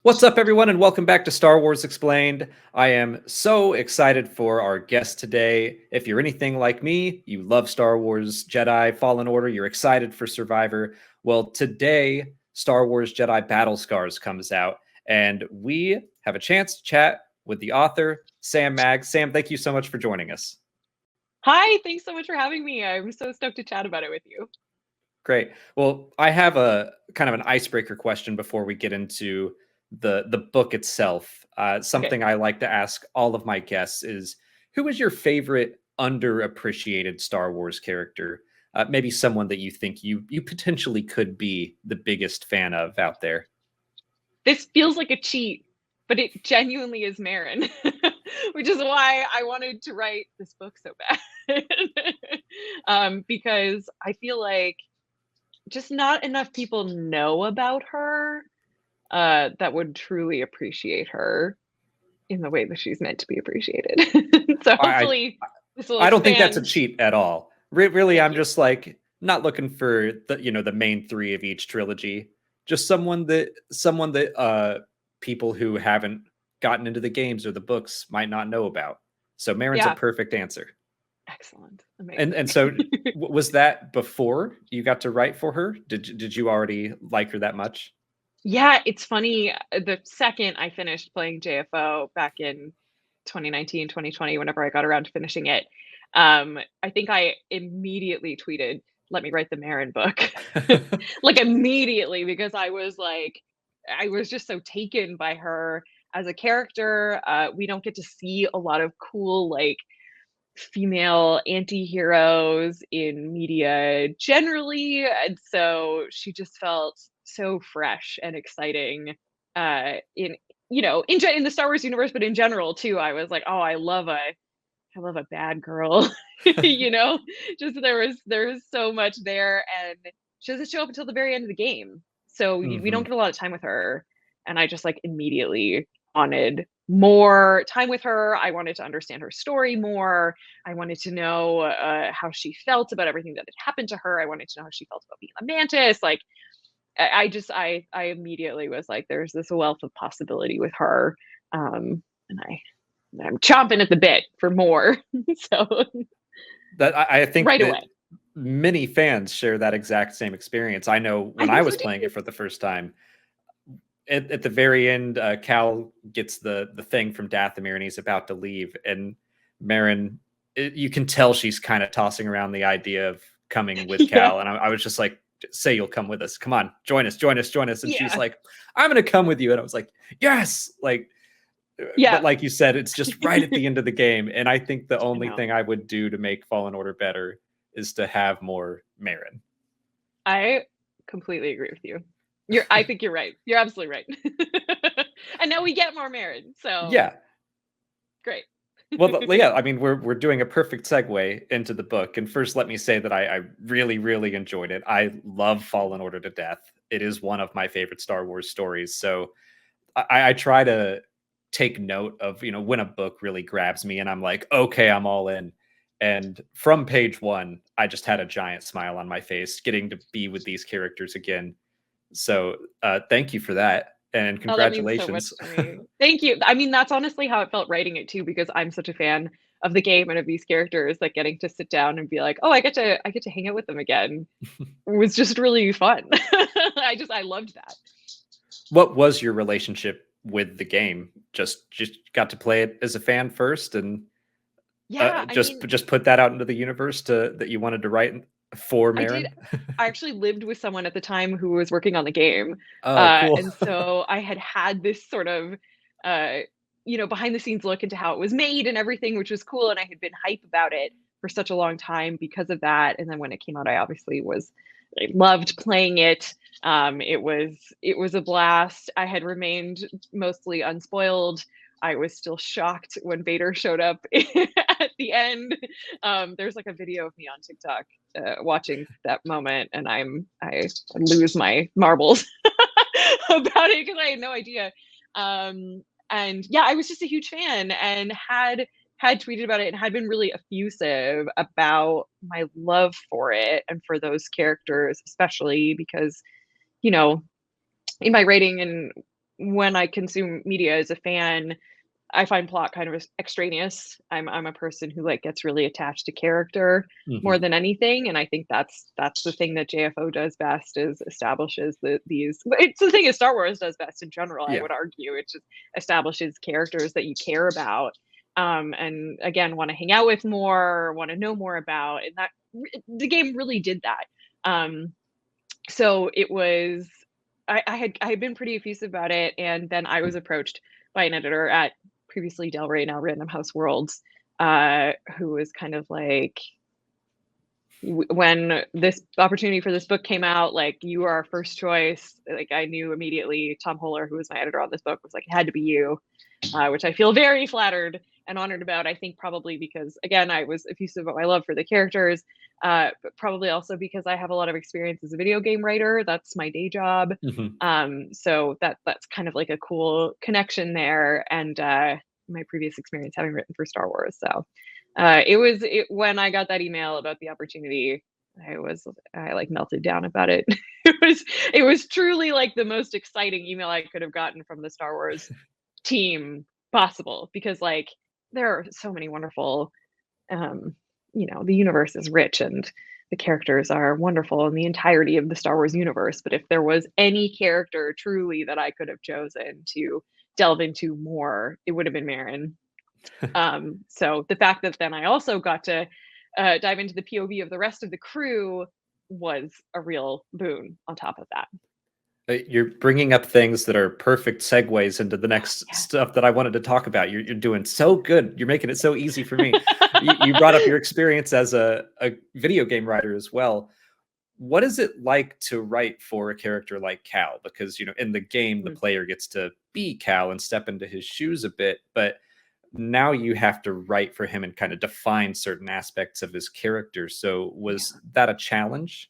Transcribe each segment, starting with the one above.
What's up, everyone, and welcome back to Star Wars Explained. I am so excited for our guest today. If you're anything like me, you love Star Wars Jedi Fallen Order, you're excited for Survivor. Well, today, Star Wars Jedi Battle Scars comes out, and we have a chance to chat with the author, Sam Maggs. Sam, thank you so much for joining us. Hi, thanks so much for having me. I'm so stoked to chat about it with you. Great. Well, I have a kind of an icebreaker question before we get into the book itself. Okay. Something I like to ask all of my guests is, who is your favorite underappreciated Star Wars character? Maybe someone that you think you potentially could be the biggest fan of out there. This feels like a cheat, but it genuinely is Marin, which is why I wanted to write this book so bad. Because I feel like just not enough people know about her that would truly appreciate her in the way that she's meant to be appreciated. So I hopefully this will I don't think that's a expand. cheat at all. Really, Thank I'm you. just like not looking for the main three of each trilogy. Just someone that people who haven't gotten into the games or the books might not know about. So Marin's a Yeah, perfect answer. excellent. And Amazing. so was that before you got to write for her? Did you already like her that much? Yeah, it's funny. The second I finished playing JFO back in 2019, 2020, whenever I got around to finishing it, I think I immediately tweeted, "Let me write the Marin book." Like immediately, because I was just so taken by her as a character. We don't get to see a lot of cool, like, female anti-heroes in media generally, and so she just felt so fresh and exciting in in the Star Wars universe, but in general too. I was like, oh, I love a bad girl. you know just there was so much there, and she doesn't show up until the very end of the game, so we don't Hmm. get a lot of time with her, and I just like immediately wanted more time with her. I wanted to understand her story more. I wanted to know how she felt about everything that had happened to her. I wanted to know how she felt about being a mantis. Like I immediately was like, there's this wealth of possibility with her, and I'm chomping at the bit for more. So That I think right that away. many fans share that exact same experience. I know I when I think so was playing it for the first time, at the very end, Cal gets the thing from Dathomir and he's about to leave, and Marin, you can tell she's kind of tossing around the idea of coming with too. Yeah. Cal, and I was just like, "Say you'll come with us. Come on, join us, join us, join us." And she's Yeah. like, "I'm gonna come with you," and I was like, "Yes!" Like, but Yeah. like you said, it's just right at the end of the game, and I think the I only know. thing I would do to make Fallen Order better is to have more Marin. I completely agree with you. I think you're right. You're absolutely right. And now we get more Marin, so Yeah. great. Well, yeah, I mean, we're doing a perfect segue into the book. And first, let me say that I really, really enjoyed it. I love Fallen Order to death. It is one of my favorite Star Wars stories. So I try to take note of, when a book really grabs me and I'm like, okay, I'm all in. And from page one, I just had a giant smile on my face getting to be with these characters again. So thank you for that. And Oh, that means so congratulations. much to me. Thank you. I mean, that's honestly how it felt writing it too, because I'm such a fan of the game and of these characters, that getting to sit down and be like, oh, I get to hang out with them again was just really fun. I loved that. What was your relationship with the game? Just got to play it as a fan first, and Yeah, I just mean, just put that out into the universe to that you wanted to write for I did. Marin. I actually lived with someone at the time who was working on the game. Oh, cool. And so I had this sort of, uh, behind the scenes look into how it was made and everything, which was cool. And I had been hype about it for such a long time because of that. And then when it came out, I loved playing it. It was a blast. I had remained mostly unspoiled. I was still shocked when Vader showed up at the end. There's like a video of me on TikTok watching that moment, and I lose my marbles about it because I had no idea. And yeah, I was just a huge fan, and had tweeted about it, and had been really effusive about my love for it and for those characters, especially because, you know in my writing and when I consume media as a fan, I find plot kind of extraneous. I'm a person who like gets really attached to character more Mhm. than anything, and I think that's the thing that JFO does best is establishes these. It's the thing that Star Wars does best in general. I Yeah. would argue it just establishes characters that you care about, and again want to hang out with more, want to know more about, and that the game really did that. So it was. I had been pretty effusive about it, and then I was approached by an editor at previously Del Rey, now Random House Worlds, who was kind of like, when this opportunity for this book came out, like, you are our first choice. Like, I knew immediately Tom Holler, who was my editor on this book, was like, it had to be you, which I feel very flattered and honored about. I think probably because, again, I was effusive about my love for the characters, but probably also because I have a lot of experience as a video game writer. That's my day job. Mhm. So that's kind of like a cool connection there. And my previous experience having written for Star Wars. So when I got that email about the opportunity, I like melted down about it. It was truly like the most exciting email I could have gotten from the Star Wars team possible, because like there are so many wonderful, um the universe is rich and the characters are wonderful in the entirety of the Star Wars universe, but if there was any character truly that I could have chosen to delve into more, it would have been Marin. So the fact that then I also got to dive into the POV of the rest of the crew was a real boon on top of that. You're bringing up things that are perfect segues into the next Yeah. stuff that I wanted to talk about. You're doing so good. You're making it so easy for me. You brought up your experience as a video game writer as well. What is it like to write for a character like Cal? Because, in the game, the Mm, player gets to be Cal and step into his shoes a bit, but now you have to write for him and kind of define certain aspects of his character. So yeah. was that a challenge?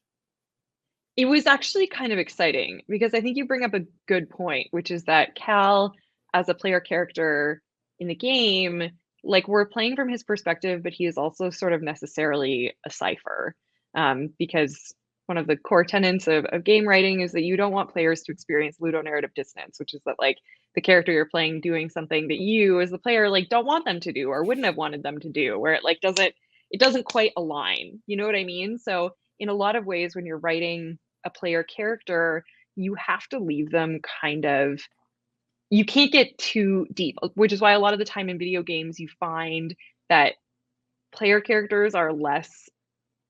It was actually kind of exciting because I think you bring up a good point, which is that Cal, as a player character in the game, like, we're playing from his perspective, but he is also sort of necessarily a cipher. Because one of the core tenets of game writing is that you don't want players to experience ludonarrative dissonance, which is that like the character you're playing doing something that you as the player like don't want them to do or wouldn't have wanted them to do, where it doesn't quite align. You know what I mean? So in a lot of ways, when you're writing a player character, you have to leave them kind of, you can't get too deep, which is why a lot of the time in video games you find that player characters are less,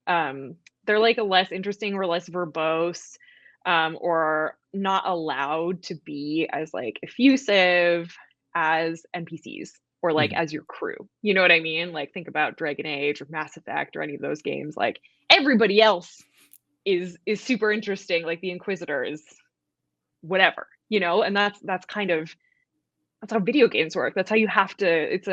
um they're like a less interesting or less verbose, or not allowed to be as like effusive as NPCs or like Mhm. as your crew. You know what I mean? Like, think about Dragon Age or Mass Effect or any of those games. Like, everybody else is super interesting, like the Inquisitor is whatever, and that's kind of, that's how video games work. That's how you have to, it's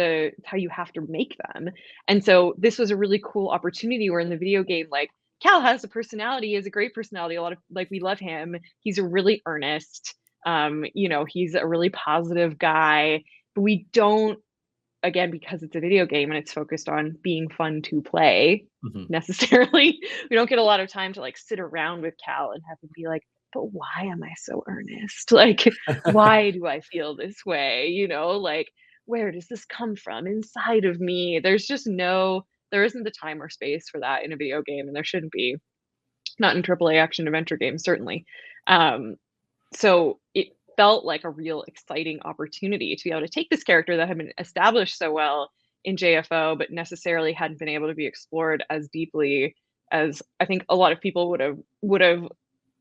how you have to make them. And so this was a really cool opportunity where in the video game, like, Cal has a personality, he has a great personality, a lot of, like, we love him, he's a really earnest, he's a really positive guy, but we don't, again, because it's a video game and it's focused on being fun to play, Mhm. necessarily, we don't get a lot of time to like sit around with Cal and have him be like, but why am I so earnest? Like, why do I feel this way? Like, where does this come from inside of me? There isn't the time or space for that in a video game, and there shouldn't be, not in AAA action adventure games, certainly. Um, so it felt like a real exciting opportunity to be able to take this character that had been established so well in JFO, but necessarily hadn't been able to be explored as deeply as I think a lot of people would have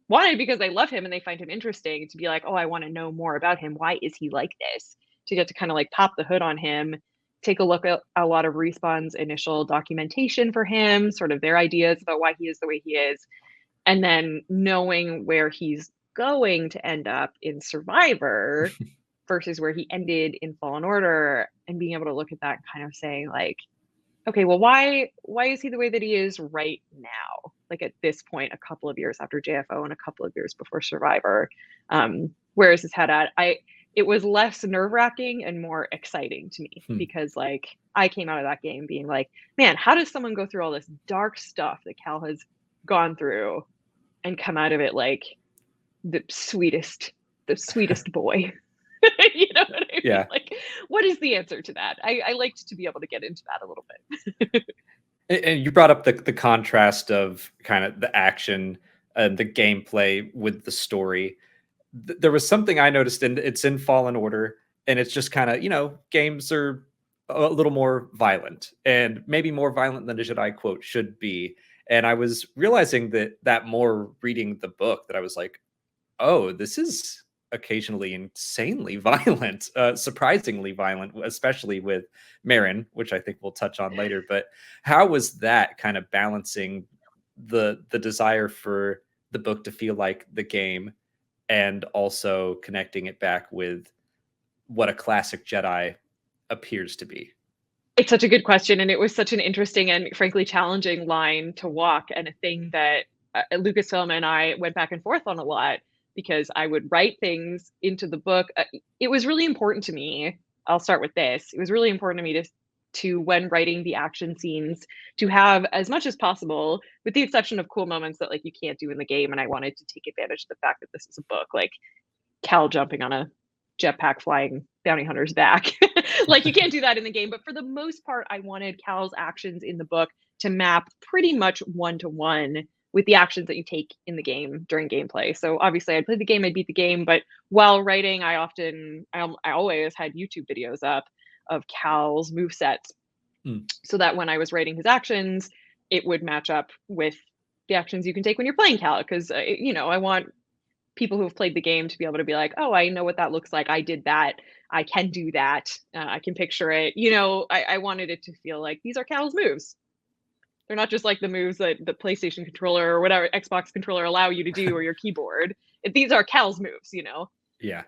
wanted, because they love him and they find him interesting, to be like, oh, I want to know more about him. Why is he like this? To get to kind of like pop the hood on him, take a look at a lot of Respawn's initial documentation for him, sort of their ideas about why he is the way he is, and then knowing where he's going to end up in Survivor versus where he ended in Fallen Order, and being able to look at that and kind of saying like, okay, well, why is he the way that he is right now? Like, at this point, a couple of years after JFO and a couple of years before Survivor, where is his head at? It was less nerve wracking and more exciting to me, Hmm. because like I came out of that game being like, man, how does someone go through all this dark stuff that Cal has gone through and come out of it like the sweetest boy? You know what I mean? Yeah. Like, what is the answer to that? I liked to be able to get into that a little bit. And you brought up the contrast of kind of the action and the gameplay with the story. There was something I noticed, and it's in Fallen Order, and it's just kind of, games are a little more violent, and maybe more violent than a Jedi quote should be. And I was realizing that more reading the book, that I was like, oh, this is occasionally insanely violent, surprisingly violent, especially with Marin, which I think we'll touch on later. But how was that kind of balancing the desire for the book to feel like the game, and also connecting it back with what a classic Jedi appears to be? It's such a good question, and it was such an interesting and frankly challenging line to walk, and a thing that Lucasfilm and I went back and forth on a lot, because I would write things into the book. It was really important to me. I'll start with this. It was really important to me to when writing the action scenes, to have as much as possible, with the exception of cool moments that like you can't do in the game. And I wanted to take advantage of the fact that this is a book, like Cal jumping on a jetpack flying bounty hunter's back. Like you can't do that in the game, but for the most part, I wanted Cal's actions in the book to map pretty much one to one with the actions that you take in the game during gameplay. So obviously, I'd play the game, I'd beat the game, but while writing, I always had YouTube videos up of Cal's move sets, Hmm. so that when I was writing his actions, it would match up with the actions you can take when you're playing Cal. Because I want people who have played the game to be able to be like, oh, I know what that looks like. I did that. I can do that. I can picture it. I wanted it to feel like these are Cal's moves. They're not just like the moves that the PlayStation controller or whatever Xbox controller allow you to do, or your keyboard. These are Cal's moves. Yeah.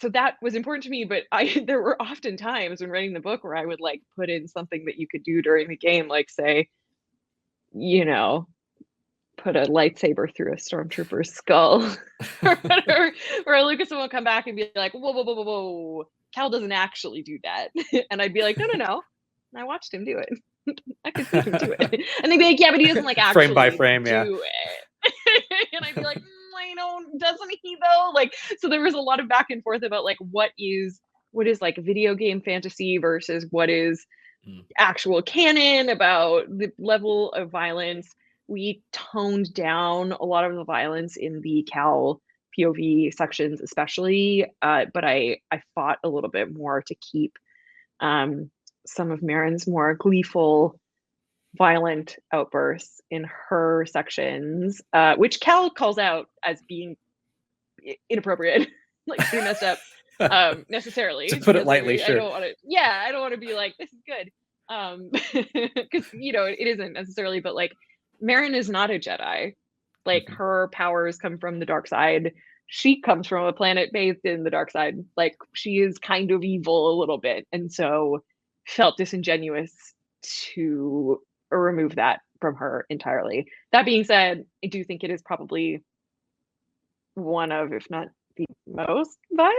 So that was important to me, but there were often times when writing the book where I would like put in something that you could do during the game, like say, you know, put a lightsaber through a stormtrooper's skull, or whatever, where Lucas will come back and be like, whoa, whoa, whoa, whoa, whoa, Cal doesn't actually do that. And I'd be like, no, no, no. And I watched him do it. I could see him do it. And they'd be like, yeah, but he doesn't like Frame by actually frame, yeah. do it. And I'd be like, I don't, doesn't he though? Like, so there was a lot of back and forth about like what is like video game fantasy versus what is actual canon, about the level of violence. We toned down a lot of the violence in the Cal POV sections, especially, but I fought a little bit more to keep some of Marin's more gleeful, violent outbursts in her sections, which Cal calls out as being inapproproate, like being messed up, necessarily. To put it lightly, I sure. don't want to. Yeah, I don't want to be like, this is good, because it isn't necessarily. But like, Marin is not a Jedi. Like her powers come from the dark side. She comes from a planet bathed in the dark side. Like she is kind of evil a little bit, and so felt disingenuous to remove that from her entirely. That being said, I do think it is probably one of, if not the most violent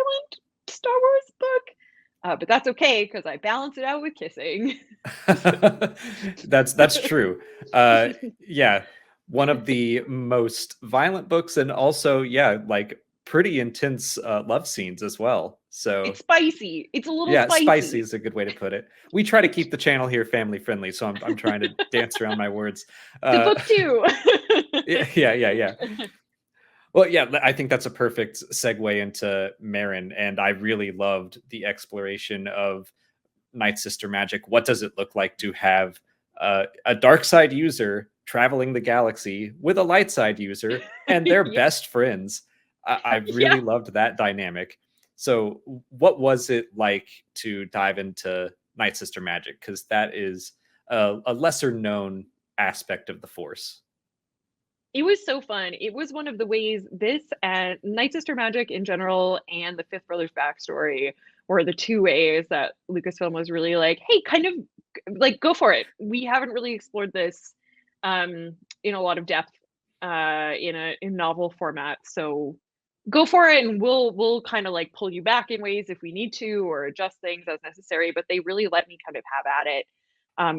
Star Wars book. But that's okay because I balance it out with kissing. That's true. Yeah, one of the most violent books, and also, yeah, like pretty intense love scenes as well. So It's spicy. It's a little yeah, spicy spicy. is a good way to put it. We try to keep the channel here family friendly, so I'm trying to dance around my words. The book too. Yeah. Well, yeah, I think that's a perfect segue into Marin, and I really loved the exploration of Nightsister magic. What does it look like to have a dark side user traveling the galaxy with a light side user, and they're Yeah. best friends? I really Yeah. loved that dynamic. So, what was it like to dive into Nightsister magic? Because that is a lesser known aspect of the Force. It was so fun. It was one of the ways this and Nightsister magic in general and the Fifth Brothers backstory were the two ways that Lucasfilm was really like, hey, kind of like go for it. We haven't really explored this in a lot of depth in novel format. So go for it, and we'll kind of like pull you back in ways if we need to, or adjust things as necessary. But they really let me kind of have at it,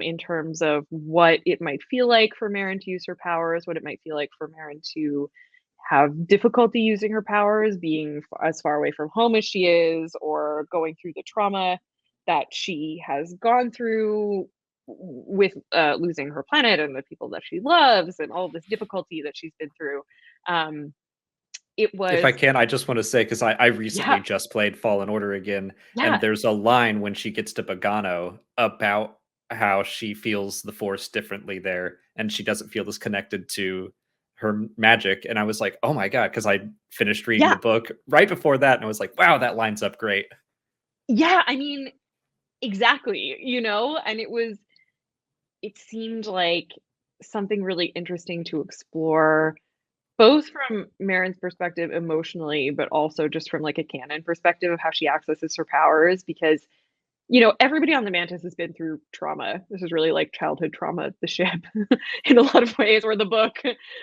in terms of what it might feel like for Marin to use her powers, what it might feel like for Marin to have difficulty using her powers, being as far away from home as she is, or going through the trauma that she has gone through with losing her planet and the people that she loves, and all this difficulty that she's been through. Um, it If I was, can, I just want to say, because I recently yeah, just played Fallen Order again, and yeah, there's a line when she gets to Pagano about how she feels the Force differently there, and she doesn't feel as connected to her magic. And I was like, oh my God, because I finished reading the yeah, book right before that, and I was like, wow, that lines up great. yeah. I mean, exactly, and it seemed like something really interesting to explore, both from Marin's perspective emotionally, but also just from like a canon perspective of how she accesses her powers. Because, everybody on the Mantis has been through trauma. This is really like childhood trauma, the ship, in a lot of ways, or the book.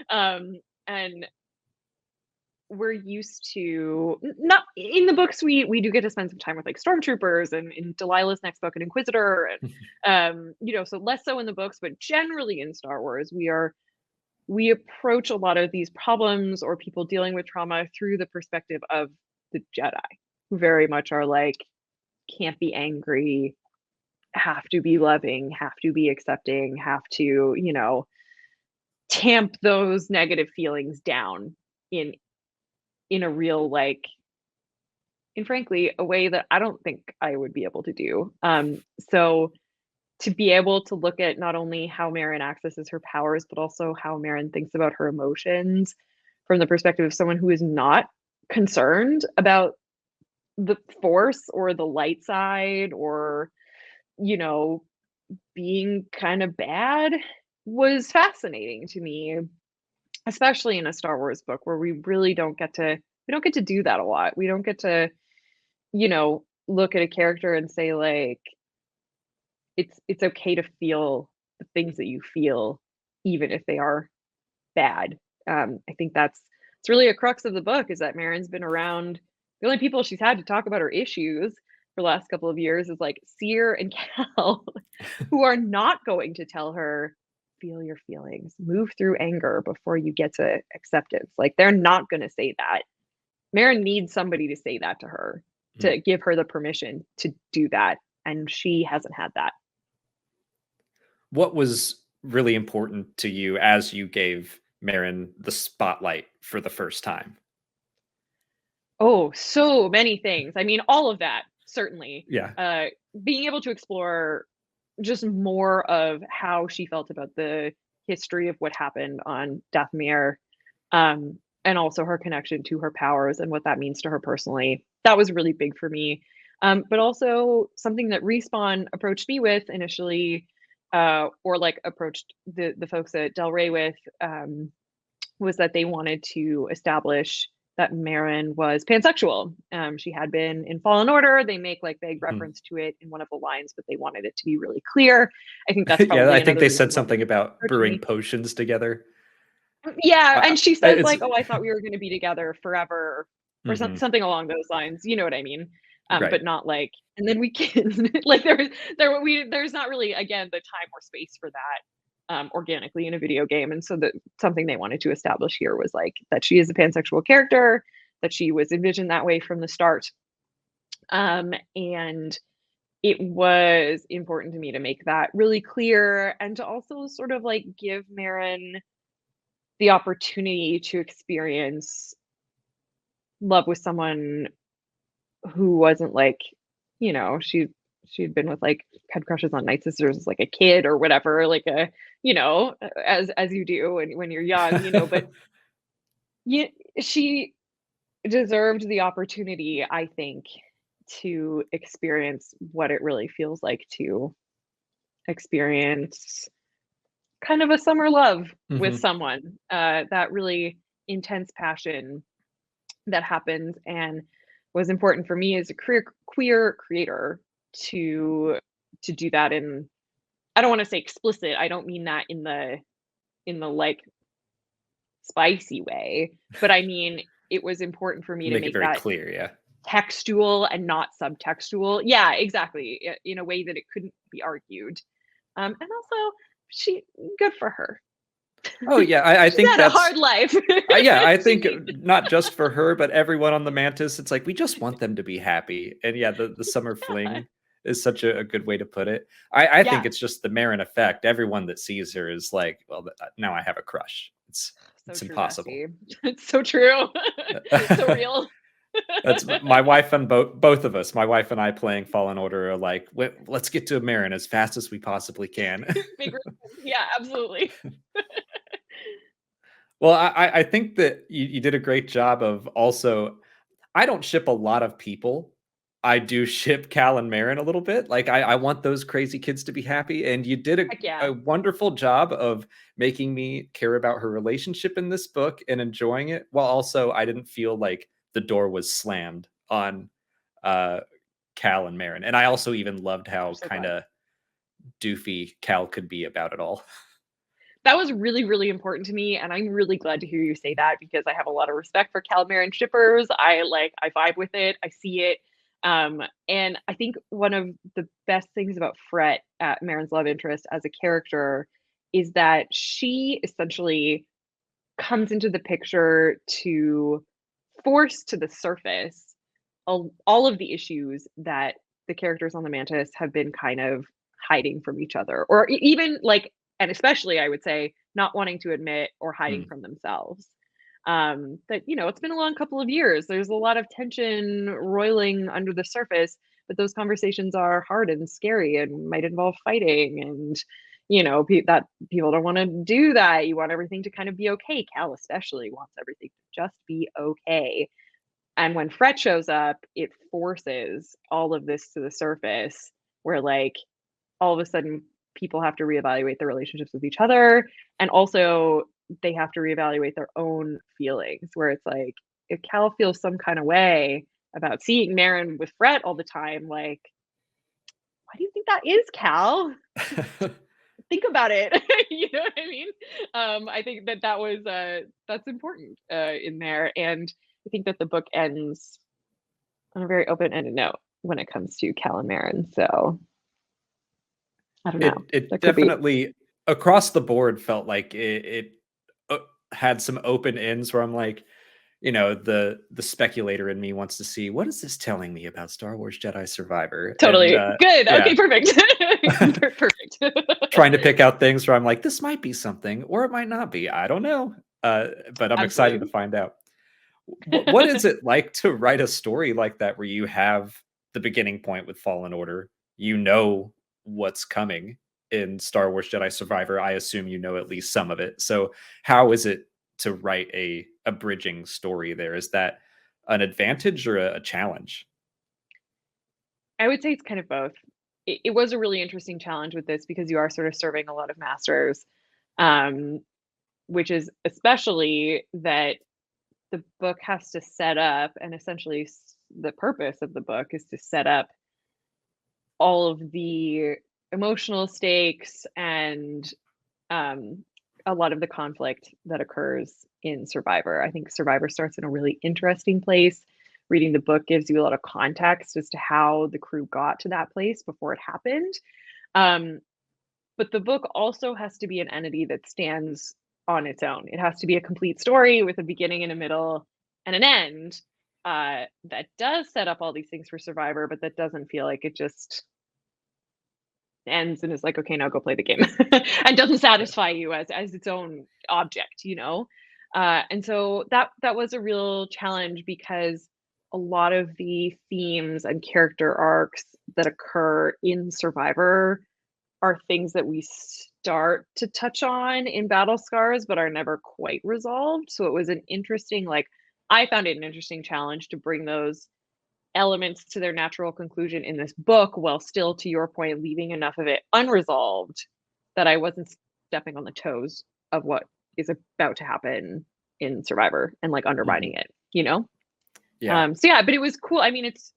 And we're used to, not in the books, we do get to spend some time with like stormtroopers, and in Delilah's next book, an Inquisitor, and so less so in the books, but generally in Star Wars, we approach a lot of these problems or people dealing with trauma through the perspective of the Jedi, who very much are like, can't be angry, have to be loving, have to be accepting, have to, tamp those negative feelings down in a real, like, and frankly, a way that I don't think I would be able to do. So to be able to look at not only how Marin accesses her powers, but also how Marin thinks about her emotions from the perspective of someone who is not concerned about the Force or the light side, or, you know, being kind of bad, was fascinating to me, especially in a Star Wars book where we don't get to do that a lot. We don't get to, look at a character and say like, it's okay to feel the things that you feel, even if they are bad. I think it's really a crux of the book, is that Marin's been around. The only people she's had to talk about her issues for the last couple of years is like Seer and Cal, who are not going to tell her, feel your feelings, move through anger before you get to acceptance. Like, they're not going to say that. Marin needs somebody to say that to her, Mhm. to give her the permission to do that, and she hasn't had that. What was really important to you as you gave Marin the spotlight for the first time? Oh, so many things. I mean, all of that, certainly. Yeah. Uh, Being able to explore just more of how she felt about the history of what happened on Dathomir, and also her connection to her powers and what that means to her personally. That was really big for me. But also something that Respawn approached me with initially, or like approached the folks at Del Rey with, was that they wanted to establish that Marin was pansexual. She had been in Fallen Order. They make like vague Mhm. reference to it in one of the lines, but they wanted it to be really clear. I think that's Yeah, probably I think another they reason said why something they about approached brewing me. potions together. Yeah, I and she I says it's like, "Oh, I thought we were going to be together forever," or Mhm. something along those lines. You know what I mean? Right. But not like, and then we can like there's not really, again, the time or space for that organically in a video game, and so that something they wanted to establish here was like that she is a pansexual character, that she was envisioned that way from the start, and it was important to me to make that really clear, and to also sort of like give Marin the opportunity to experience love with someone who wasn't like, she'd been with like, had crushes on Nightsisters as like a kid or whatever, like a, as you do when you're young, but yeah, she deserved the opportunity, I think, to experience what it really feels like to experience kind of a summer love with Mhm. someone, that really intense passion that happens, and was important for me as a queer creator to do that in, I don't want to say explicit, I don't mean that in the like spicy way, but I mean it was important for me You to make it make very that clear, yeah. textual and not subtextual. Yeah, exactly. In a way that it couldn't be argued. And also, she, good for her. Oh yeah, I She's think had a that's hard life. yeah, I She think needs not just for her, but everyone on the Mantis, it's like we just want them to be happy. And yeah, the summer yeah. fling is such a good way to put it. I think Yeah, it's just the Marin effect. Everyone that sees her is like, well, now I have a crush. so It's true, impossible. bestie. It's so true. So real. That's my wife and both of us. My wife and I playing Fallen Order are like, let's get to Marin as fast as we possibly can. Big revenge. Yeah, absolutely. Well, I think that you did a great job of also. I don't ship a lot of people. I do ship Cal and Marin a little bit. Like I want those crazy kids to be happy, and you did Heck a yeah. wonderful job of making me care about her relationship in this book and enjoying it, while also I didn't feel like the door was slammed on uh, Cal and Marin. And I also even loved I'm how so kind glad. of doofy Cal could be about it all. That was really, really important to me, and I'm really glad to hear you say that because I have a lot of respect for Calamari shippers. I vibe with it. I see it. And I think one of the best things about Fret, Marin's love interest as a character, is that she essentially comes into the picture to force to the surface all of the issues that the characters on the Mantis have been kind of hiding from each other, or even like, and especially I would say, not wanting to admit or hiding Hmm. from themselves. That it's been a long couple of years. There's a lot of tension roiling under the surface, but those conversations are hard and scary and might involve fighting and that people don't want to do that. You want everything to kind of be okay. Cal especially wants everything to just be okay, and when Fret shows up, it forces all of this to the surface where, like, all of a sudden people have to reevaluate their relationships with each other. And also, they have to reevaluate their own feelings, where it's like, if Cal feels some kind of way about seeing Marin with Fret all the time, like, why do you think that is, Cal? Think about it. You know what I mean? I think that's important in there. And I think that the book ends on a very open-ended note when it comes to Cal and Marin. So I don't know. It That could be definitely across the board felt like it had some open ends where I'm like, the speculator in me wants to see what is this telling me about Star Wars Jedi Survivor, and totally good. yeah, Okay, perfect. Perfect. trying to pick out things where I'm like, this might be something, or it might not be. I don't know, but I'm excited to Absolutely. find out. What is it like to write a story like that where you have the beginning point with Fallen Order? You know what's coming in Star Wars Jedi Survivor. I assume you know at least some of it. So how is it to write a bridging story there? Is that an advantage or a challenge? I would say it's kind of both. It was a really interesting challenge with this because you are sort of serving a lot of masters, um, which is especially that the book has to set up, and essentially the purpose of the book is to set up all of the emotional stakes and um, a lot of the conflict that occurs in Survivor. I think Survivor starts in a really interesting place. Reading the book gives you a lot of context as to how the crew got to that place before it happened. Um, but the book also has to be an entity that stands on its own. It has to be a complete story with a beginning and a middle and an end, that does set up all these things for Survivor, but that doesn't feel like it just ends and is like, okay, now go play the game, and doesn't satisfy you as its own object. And so that was a real challenge because a lot of the themes and character arcs that occur in Survivor are things that we start to touch on in Battle Scars but are never quite resolved. So it was an interesting, like, I found it an interesting challenge to bring those elements to their natural conclusion in this book while still, to your point, leaving enough of it unresolved that I wasn't stepping on the toes of what is about to happen in Survivor and like Mhm. undermining it. Yeah. So yeah, but it was cool. I mean, it's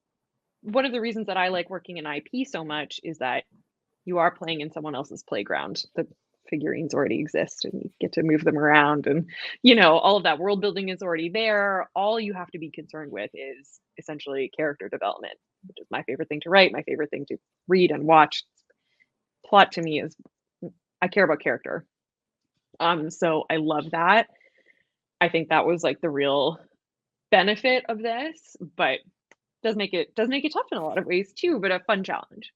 one of the reasons that I like working in IP so much is that you are playing in someone else's playground. The figurines already exist and you get to move them around, and all of that world building is already there. All you have to be concerned with is essentially character development, which is my favorite thing to write, my favorite thing to read and watch. Plot to me is, I care about character. So I love that. I think that was like the real benefit of this, but does make it tough in a lot of ways too, but a fun challenge.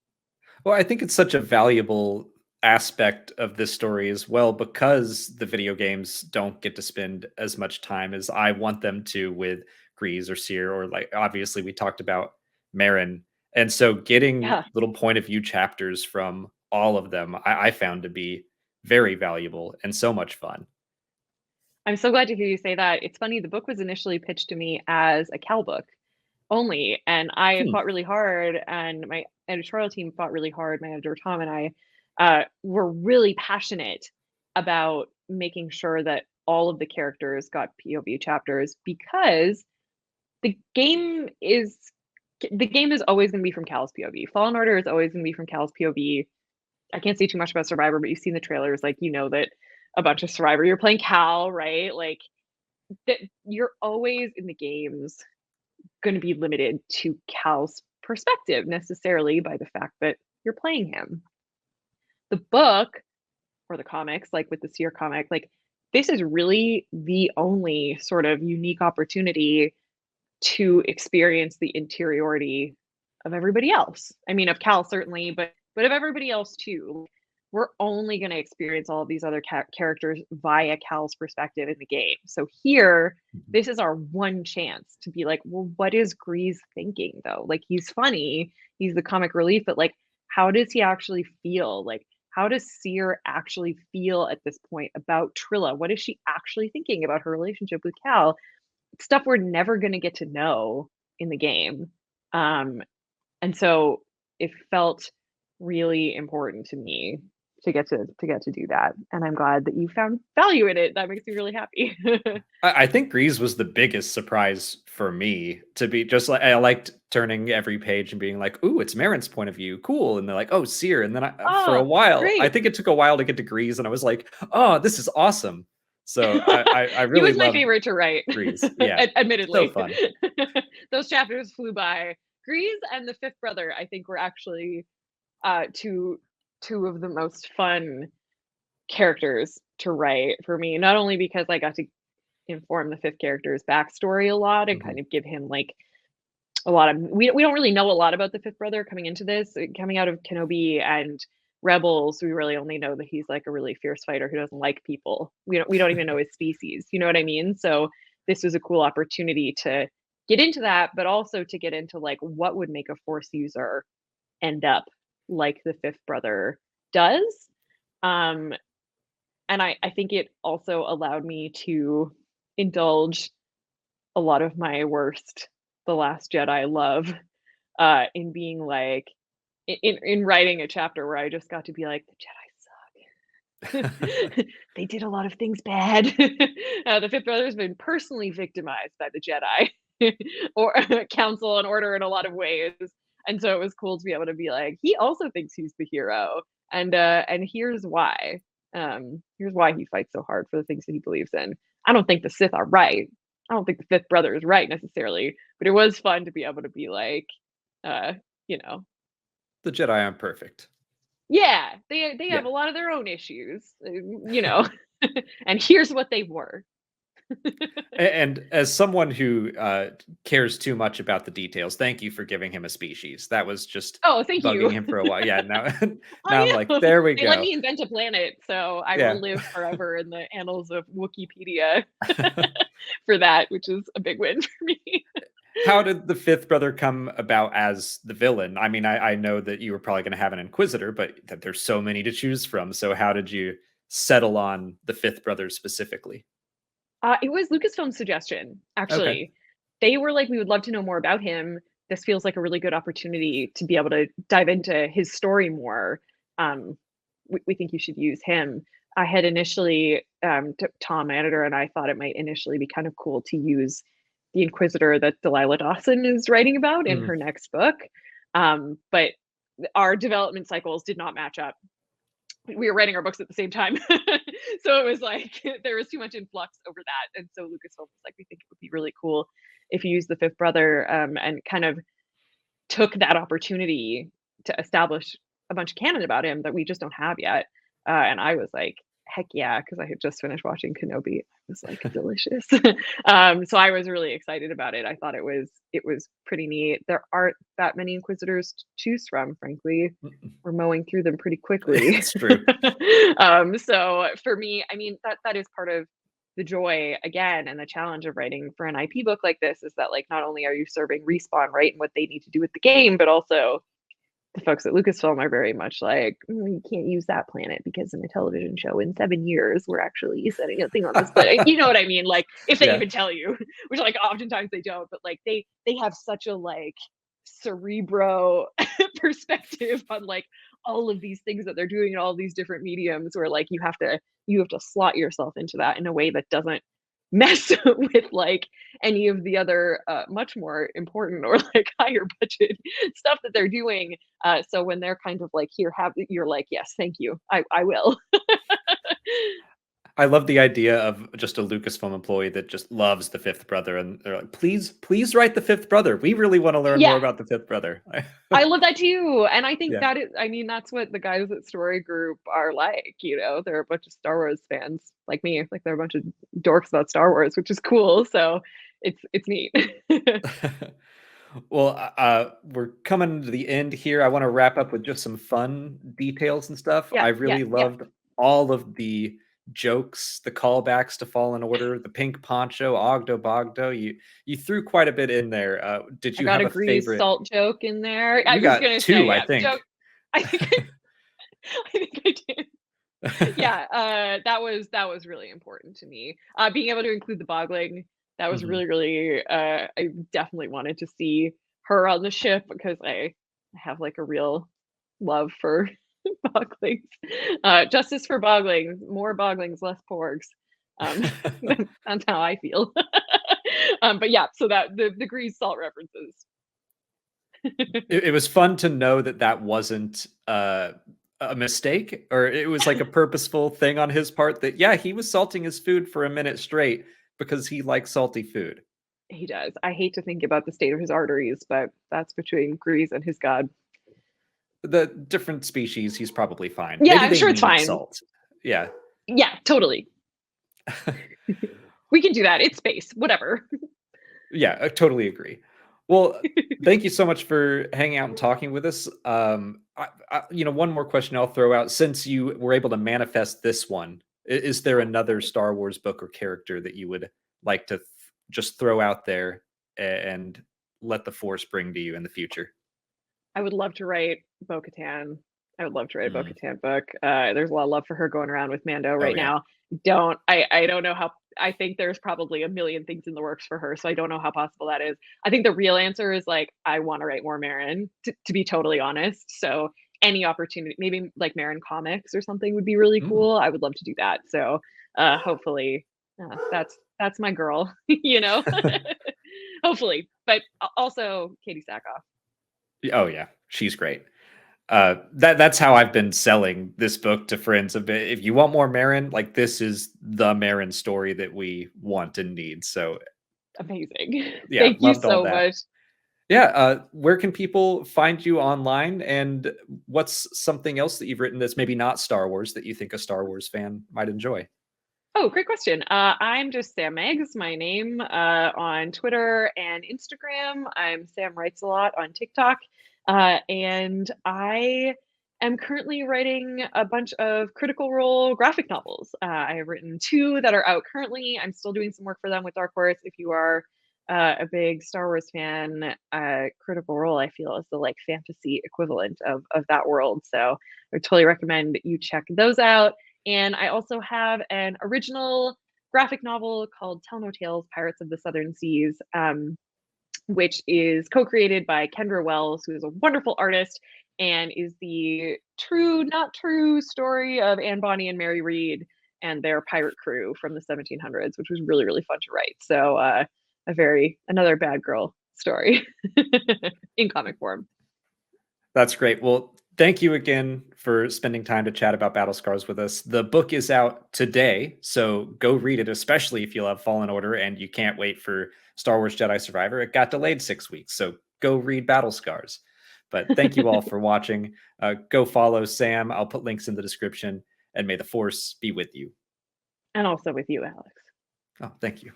Well, I think it's such a valuable aspect of this story as well because the video games don't get to spend as much time as I want them to with Grease or Seer, or like obviously we talked about Marin. And so getting Yeah. little point of view chapters from all of them, I found to be very valuable and so much fun. I'm so glad to hear you say that. It's funny, the book was initially pitched to me as a Cal book only, and I Hmm. fought really hard, and my editorial team fought really hard. My editor Tom and I were really passionate about making sure that all of the characters got POV chapters because the game is the game is always going to be from Cal's POV. Fallen Order is always going to be from Cal's POV. I can't say too much about Survivor, but you've seen the trailers, like you know that a bunch of Survivor, you're playing Cal, right? Like that you're always in the games going to be limited to Cal's perspective necessarily by the fact that you're playing him. The book or the comics, like with the Seer comic, like this is really the only sort of unique opportunity to experience the interiority of everybody else. I mean, of Cal certainly, but of everybody else too. We're only going to experience all of these other characters via Cal's perspective in the game. So here, this is our one chance to be like, well, what is Grease thinking though? Like he's funny, he's the comic relief, but like, how does he actually feel? Like, how does Seer actually feel at this point about Trilla? What is she actually thinking about her relationship with Cal? Stuff we're never going to get to know in the game. Um, and so it felt really important to me to get to do that. And I'm glad that you found value in it. That makes me really happy. I think Grease was the biggest surprise for me to be just like I liked turning every page and being like, "Ooh, it's Marin's point of view, cool." And they're like, "Oh, Seer." And then for a Oh, while, I great. think it took a while to get to Grease, and I was like, "Oh, this is awesome." So I He really was my loved favorite to write, Grease. Yeah, so admittedly. fun. Those chapters flew by. Grease and the fifth brother, I think, were actually two of the most fun characters to write for me. Not only because I got to inform the fifth character's backstory a lot and Mhm. kind of give him like a lot of we don't really know a lot about the fifth brother coming into this. Coming out of Kenobi and Rebels, we really only know that he's like a really fierce fighter who doesn't like people. We don't even know his species. You know what I mean? So this was a cool opportunity to get into that, but also to get into like what would make a force user end up like the fifth brother does. Um, and I think it also allowed me to indulge a lot of my worst The Last Jedi love, in being like in writing a chapter where I just got to be like, "The Jedi suck." They did a lot of things bad. The Fifth Brother's been personally victimized by the Jedi or Council and Order in a lot of ways, and so it was cool to be able to be like, he also thinks he's the hero, and here's why. Here's why he fights so hard for the things that he believes in. I don't think the Sith are right. I don't think the Fifth Brother is right necessarily, but it was fun to be able to be like, uh, you know, The Jedi aren't perfect. yeah, they have Yeah. a lot of their own issues, you know, and here's what they were. And as someone who cares too much about the details, thank you for giving him a species. That was just Oh, thank bugging you. him for a while. Yeah, now now I'm I like, know. there we They let go. me invent a planet, so I Yeah. will live forever in the annals of Wikipedia for that, which is a big win for me. How did the fifth brother come about as the villain? I mean, I know that you were probably going to have an inquisitor, but that there's so many to choose from. So how did you settle on the fifth brother specifically? It was Lucasfilm's suggestion, Okay. actually. They were like, "We would love to know more about him. This feels like a really good opportunity to be able to dive into his story more. We think you should use him." I had initially, Tom, my editor, and I thought it might initially be kind of cool to use the Inquisitor that Delilah Dawson is writing about in Mm. her next book. But our development cycles did not match up. We were writing our books at the same time. So it was like there was too much influx over that. And so Lucasfilm was like, we think it would be really cool if you use the fifth brother, and kind of took that opportunity to establish a bunch of canon about him that we just don't have yet. And I was like, heck yeah, because I had just finished watching Kenobi. It was like delicious. So I was really excited about it. I thought it was pretty neat. There aren't that many Inquisitors to choose from, frankly. We're mowing through them pretty quickly. It's true. So for me, I mean, that is part of the joy again and the challenge of writing for an IP book like this is that like not only are you serving Respawn right and what they need to do with the game, but also the folks at Lucasfilm are very much like, you can't use that planet because in a television show in 7 years, we're actually setting a thing on this planet. You know what I mean? Like, if they Yeah. even tell you, which like oftentimes they don't, but like they have such a like cerebro perspective on like all of these things that they're doing in all these different mediums where like you have to slot yourself into that in a way that doesn't mess with like any of the other much more important or like higher budget stuff that they're doing. So when they're kind of like, here, have you're like, yes, thank you. I will. I love the idea of just a Lucasfilm employee that just loves the Fifth Brother, and they're like, please write the Fifth Brother. We really want to learn more Yeah, about the Fifth Brother. I love that too. And I think Yeah. that is, I mean, that's what the guys at Story Group are like, they're a bunch of Star Wars fans like me. Like they're a bunch of dorks about Star Wars, which is cool. So it's neat. Well, we're coming to the end here. I want to wrap up with just some fun details and stuff. Yeah, I yeah, really yeah. loved all of the jokes, the callbacks to Fallen Order, the pink poncho, Ogdo Bogdo. You threw quite a bit in there. Did I you got have a a grease favorite? salt joke in there. I You was got gonna say, two, I yeah, think. joke. I think I think I did. Yeah, that was really important to me. Being able to include the Bogling, that was Mhm. really, really. I definitely wanted to see her on the ship because I have like a real love for Boglings. Justice for Boglings, more Boglings, less Porgs. Um, that's how I feel. But yeah, so that the grease salt references. It was fun to know that that wasn't a mistake, or it was like a purposeful thing on his part. That yeah, he was salting his food for a minute straight because he likes salty food. He does. I hate to think about the state of his arteries, but that's between Grease and his god. The different species, he's probably fine. Yeah, Maybe I'm they sure it's need fine. salt. Yeah. Yeah, totally. We can do that. It's space, whatever. Yeah, I totally agree. Well, thank you so much for hanging out and talking with us. One more question I'll throw out. Since you were able to manifest this one, is there another Star Wars book or character that you would like to just throw out there and let the Force bring to you in the future? I would love to write Bo-Katan. I would love to write a Mm. Bo-Katan book. There's a lot of love for her going around with Mando Oh right yeah. now. I don't know how. I think there's probably a million things in the works for her, so I don't know how possible that is. I think the real answer is like I want to write more Marin, to be totally honest. So any opportunity, maybe like Marin comics or something would be really Mm. cool. I would love to do that. So hopefully, that's my girl, hopefully, but also Katie Sackhoff. Oh yeah, she's great. That's how I've been selling this book to friends a bit. If you want more Marin, like this is the Marin story that we want and need. So Amazing. yeah, Thank you loved all so that. much. Yeah, where can people find you online, and what's something else that you've written that's maybe not Star Wars that you think a Star Wars fan might enjoy? Oh, great question. I'm just Sam Meggs, my name, on Twitter and Instagram. I'm Sam Writes a Lot on TikTok. And I am currently writing a bunch of Critical Role graphic novels. I have written two that are out currently. I'm still doing some work for them with Dark Horse. If you are a big Star Wars fan, Critical Role, I feel, is the like fantasy equivalent of that world. So I would totally recommend you check those out. And I also have an original graphic novel called Tell No Tales Pirates of the Southern Seas, which is co created by Kendra Wells, who is a wonderful artist and is the true, not true story of Anne Bonny and Mary Read and their pirate crew from the 1700s, which was really, really fun to write. So, another bad girl story in comic form. That's great. Well, thank you again for spending time to chat about Battle Scars with us. The book is out today, so go read it, especially if you love Fallen Order and you can't wait for Star Wars Jedi Survivor. It got delayed 6 weeks, so go read Battle Scars. But thank you all for watching. Go follow Sam. I'll put links in the description. and may the force be with you. And also with you, Alex. Oh, thank you.